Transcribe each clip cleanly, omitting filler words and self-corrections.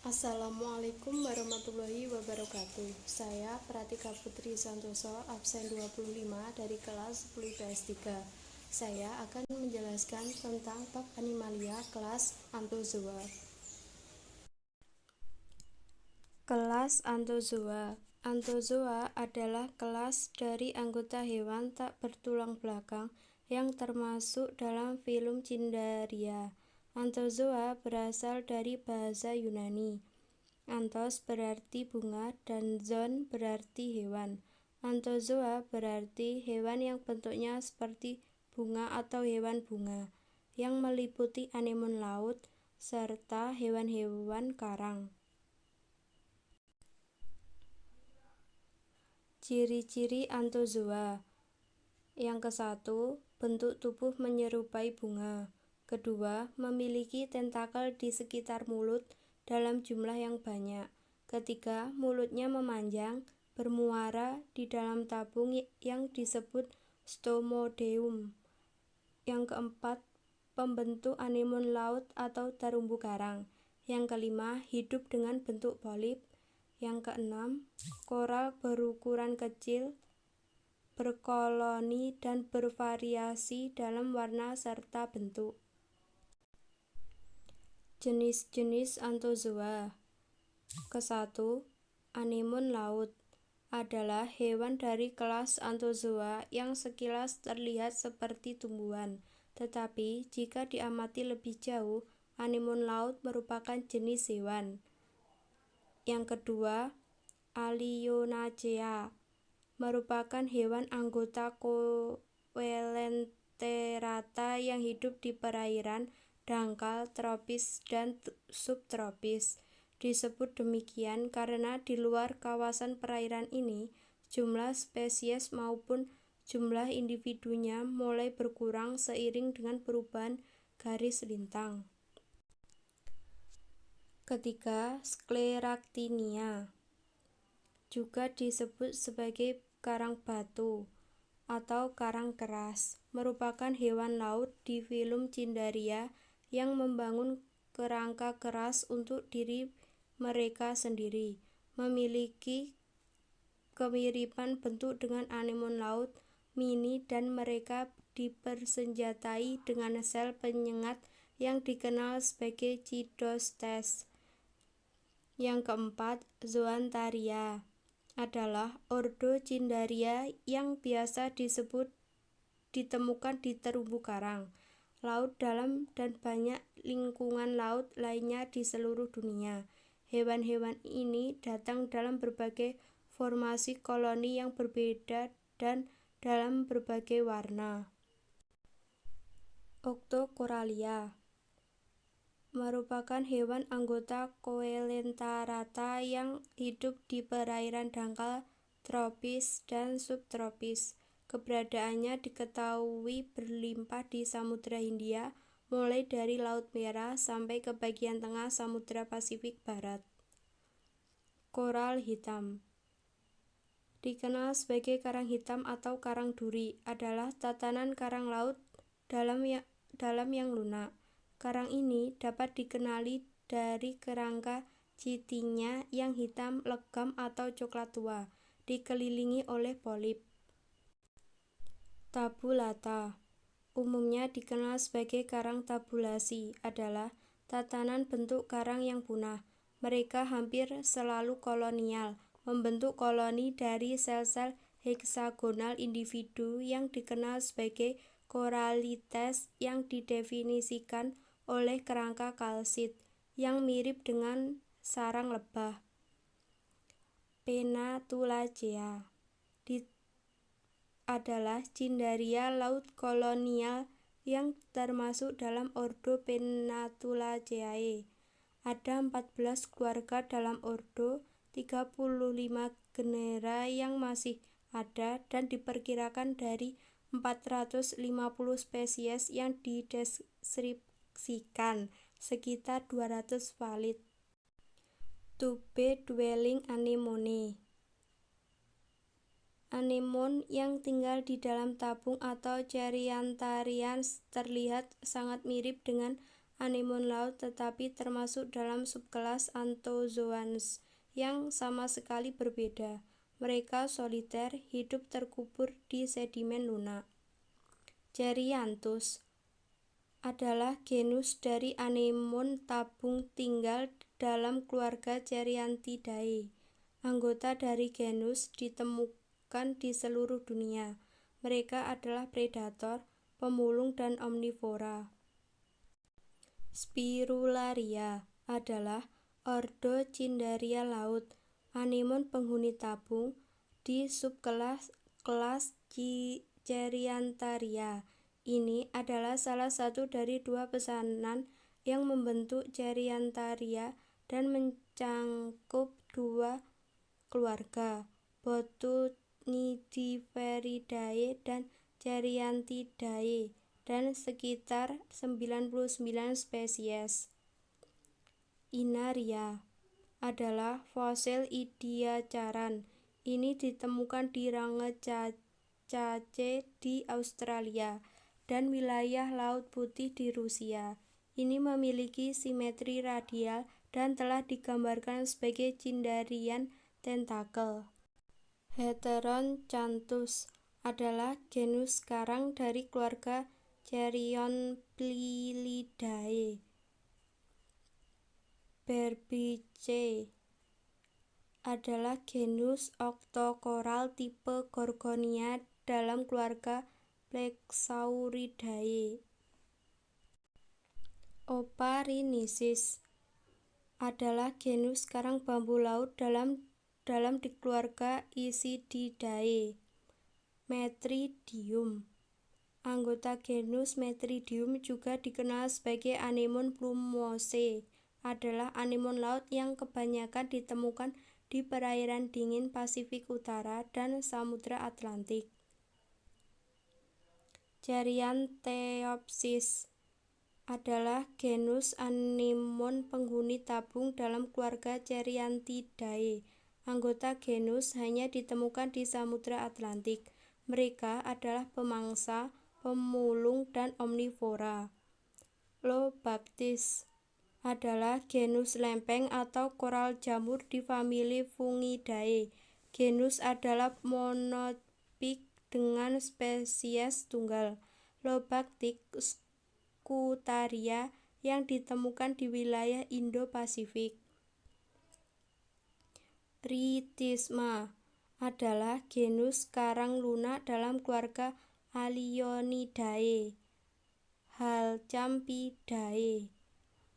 Assalamualaikum warahmatullahi wabarakatuh. Saya Pratika Putri Santoso, absen 25 dari kelas 10 IPS 3. Saya akan menjelaskan tentang bab animalia kelas Anthozoa. Kelas Anthozoa. Anthozoa adalah kelas dari anggota hewan tak bertulang belakang yang termasuk dalam filum Cnidaria. Anthozoa berasal dari bahasa Yunani. Anthos berarti bunga dan zoon berarti hewan. Anthozoa berarti hewan yang bentuknya seperti bunga atau hewan bunga, yang meliputi anemon laut serta hewan-hewan karang. Ciri-ciri Anthozoa. Yang ke-1, bentuk tubuh menyerupai bunga. Kedua, memiliki tentakel di sekitar mulut dalam jumlah yang banyak. Ketiga, mulutnya memanjang, bermuara di dalam tabung yang disebut stomodeum. Yang keempat, pembentuk anemon laut atau terumbu karang. Yang kelima, hidup dengan bentuk polip. Yang keenam, koral berukuran kecil, berkoloni dan bervariasi dalam warna serta bentuk. Jenis-jenis Anthozoa. Ke-1, anemon laut adalah hewan dari kelas Anthozoa yang sekilas terlihat seperti tumbuhan, tetapi jika diamati lebih jauh, anemon laut merupakan jenis hewan. Yang kedua, Alionacea merupakan hewan anggota Coelenterata yang hidup di perairan dangkal tropis dan subtropis. Disebut demikian karena di luar kawasan perairan ini, jumlah spesies maupun jumlah individunya mulai berkurang seiring dengan perubahan garis lintang. Ketiga, Scleractinia, juga disebut sebagai karang batu atau karang keras, merupakan hewan laut di filum Cnidaria yang membangun kerangka keras untuk diri mereka sendiri. Memiliki kemiripan bentuk dengan anemon laut mini dan mereka dipersenjatai dengan sel penyengat yang dikenal sebagai cydostes. Yang keempat, Zoantharia adalah ordo Cnidaria yang biasa ditemukan di terumbu karang, laut dalam dan banyak lingkungan laut lainnya di seluruh dunia. Hewan-hewan ini datang dalam berbagai formasi koloni yang berbeda dan dalam berbagai warna. Octocoralia merupakan hewan anggota Coelenterata yang hidup di perairan dangkal tropis dan subtropis. Keberadaannya diketahui berlimpah di Samudra Hindia, mulai dari Laut Merah sampai ke bagian tengah Samudra Pasifik Barat. Koral hitam, dikenal sebagai karang hitam atau karang duri, adalah tatanan karang laut dalam yang lunak. Karang ini dapat dikenali dari kerangka citinya yang hitam legam atau coklat tua, dikelilingi oleh polip. Tabulata, umumnya dikenal sebagai karang tabulasi, adalah tatanan bentuk karang yang punah. Mereka hampir selalu kolonial, membentuk koloni dari sel-sel heksagonal individu yang dikenal sebagai coralites yang didefinisikan oleh kerangka kalsit yang mirip dengan sarang lebah. Pennatulacea adalah Cnidaria laut kolonial yang termasuk dalam ordo Pennatulaceae. Ada 14 keluarga dalam ordo, 35 genera yang masih ada, dan diperkirakan dari 450 spesies yang dideskripsikan, sekitar 200 valid. Tube-dwelling anemone, anemon yang tinggal di dalam tabung atau Ceriantharians terlihat sangat mirip dengan anemon laut tetapi termasuk dalam subkelas Anthozoans yang sama sekali berbeda. Mereka soliter, hidup terkubur di sedimen lunak. Cerianthus adalah genus dari anemon tabung tinggal dalam keluarga Cerianthidae. Anggota dari genus ditemukan di seluruh dunia. Mereka adalah predator, pemulung, dan omnivora. Spirularia adalah ordo Cnidaria laut, anemon penghuni tabung di subkelas Ceriantharia. Ini adalah salah satu dari dua pesanan yang membentuk Ceriantharia dan mencangkup dua keluarga, Botunidiferidae dan Cerianthidae, dan sekitar 99 spesies. Inaria adalah fosil Ediacaran. Ini ditemukan di Rangecache di Australia dan wilayah Laut Putih di Rusia. Ini memiliki simetri radial dan telah digambarkan sebagai cindarian tentakel. Heteroncanthus adalah genus karang dari keluarga Cerionplilidae. Berbice adalah genus octocoral tipe Gorgonia dalam keluarga Flexauridae. Ophrinisis adalah genus karang bambu laut dalam di keluarga Isididae. Metridium. Anggota genus Metridium juga dikenal sebagai anemon plumose, adalah anemon laut yang kebanyakan ditemukan di perairan dingin Pasifik Utara dan Samudra Atlantik. Ceriantheopsis adalah genus anemon penghuni tabung dalam keluarga Cerianthidae. Anggota genus hanya ditemukan di Samudra Atlantik. Mereka adalah pemangsa, pemulung, dan omnivora. Lobactis adalah genus lempeng atau koral jamur di famili Fungidae. Genus adalah monotipik dengan spesies tunggal, Lobactis scutaria, yang ditemukan di wilayah Indo-Pasifik. Rhytisma adalah genus karang lunak dalam keluarga Alionidae. Halcampidae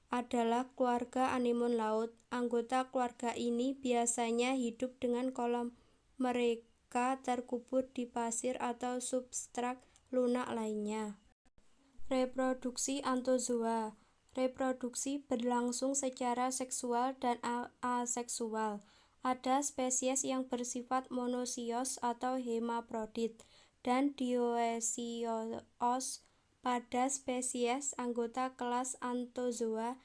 adalah keluarga anemon laut. Anggota keluarga ini biasanya hidup dengan kolam mereka terkubur di pasir atau substrat lunak lainnya. Reproduksi Anthozoa. Reproduksi berlangsung secara seksual dan aseksual. Ada spesies yang bersifat monosios atau hemaprodit dan dioecious pada spesies anggota kelas Anthozoa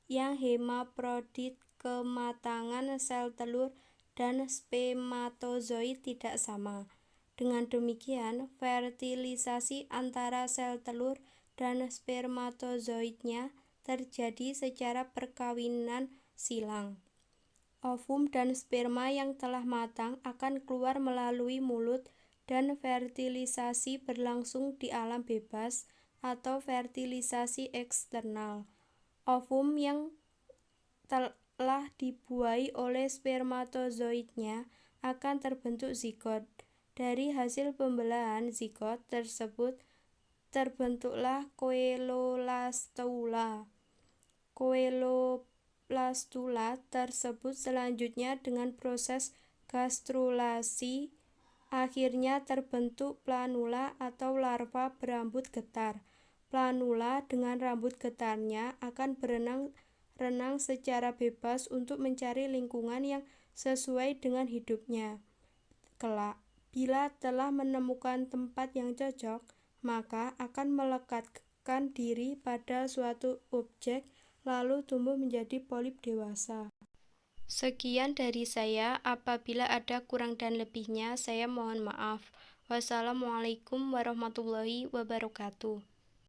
yang hemaprodit. Kematangan sel telur dan spermatozoid tidak sama. Dengan demikian, fertilisasi antara sel telur dan spermatozoidnya terjadi secara perkawinan silang. Ovum dan sperma yang telah matang akan keluar melalui mulut dan fertilisasi berlangsung di alam bebas atau fertilisasi eksternal. Ovum yang telah dibuai oleh spermatozoidnya akan terbentuk zigot. Dari hasil pembelahan zigot tersebut terbentuklah koelolastula. Koelolastula tersebut selanjutnya dengan proses gastrulasi akhirnya terbentuk planula atau larva berambut getar. Planula dengan rambut getarnya akan berenang secara bebas untuk mencari lingkungan yang sesuai dengan hidupnya. Kelak, bila telah menemukan tempat yang cocok, maka akan melekatkan diri pada suatu objek lalu tumbuh menjadi polip dewasa. Sekian dari saya. Apabila ada kurang dan lebihnya, saya mohon maaf. Wassalamualaikum warahmatullahi wabarakatuh.